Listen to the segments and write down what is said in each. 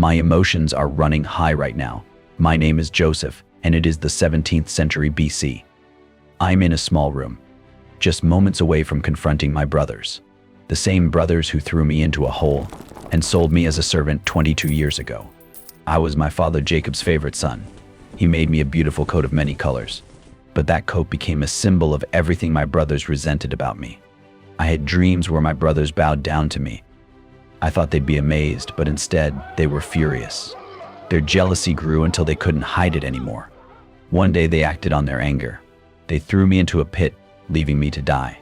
My emotions are running high right now. My name is Joseph, and it is the 17th century BC. I'm in a small room, just moments away from confronting my brothers. The same brothers who threw me into a hole and sold me as a servant 22 years ago. I was my father Jacob's favorite son. He made me a beautiful coat of many colors, but that coat became a symbol of everything my brothers resented about me. I had dreams where my brothers bowed down to me. I thought they'd be amazed, but instead they were furious. Their jealousy grew until they couldn't hide it anymore. One day they acted on their anger. They threw me into a pit, leaving me to die.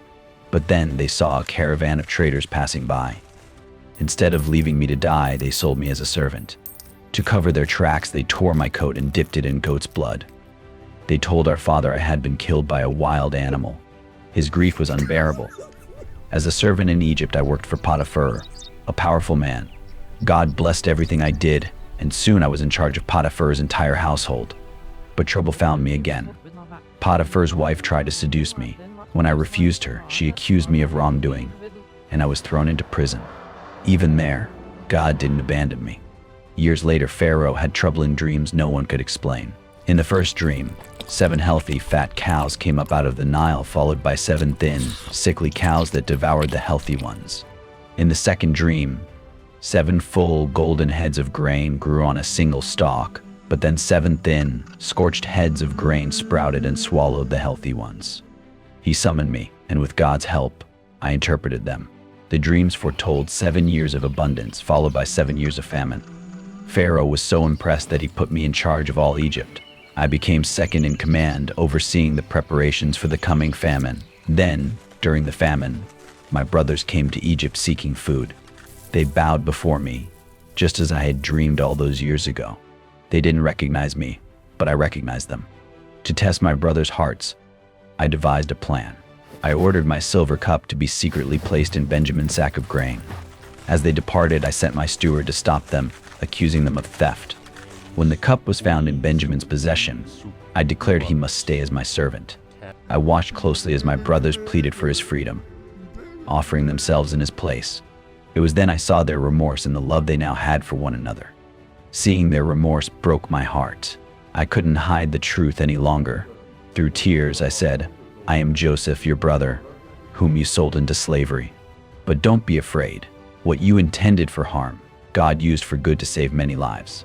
But then they saw a caravan of traders passing by. Instead of leaving me to die, they sold me as a servant. To cover their tracks, they tore my coat and dipped it in goat's blood. They told our father I had been killed by a wild animal. His grief was unbearable. As a servant in Egypt, I worked for Potiphar, a powerful man. God blessed everything I did, and soon I was in charge of Potiphar's entire household. But trouble found me again. Potiphar's wife tried to seduce me. When I refused her, she accused me of wrongdoing, and I was thrown into prison. Even there, God didn't abandon me. Years later, Pharaoh had troubling dreams no one could explain. In the first dream, 7 healthy, fat cows came up out of the Nile, followed by 7 thin, sickly cows that devoured the healthy ones. In the second dream, 7 full, golden heads of grain grew on a single stalk, but then 7 thin, scorched heads of grain sprouted and swallowed the healthy ones. He summoned me, and with God's help, I interpreted them. The dreams foretold 7 years of abundance, followed by 7 years of famine. Pharaoh was so impressed that he put me in charge of all Egypt. I became second in command, overseeing the preparations for the coming famine. Then, during the famine, my brothers came to Egypt seeking food. They bowed before me, just as I had dreamed all those years ago. They didn't recognize me, but I recognized them. To test my brothers' hearts, I devised a plan. I ordered my silver cup to be secretly placed in Benjamin's sack of grain. As they departed, I sent my steward to stop them, accusing them of theft. When the cup was found in Benjamin's possession, I declared he must stay as my servant. I watched closely as my brothers pleaded for his freedom, offering themselves in his place. It was then I saw their remorse and the love they now had for one another. Seeing their remorse broke my heart. I couldn't hide the truth any longer. Through tears, I said, "I am Joseph, your brother, whom you sold into slavery. But don't be afraid. What you intended for harm, God used for good to save many lives."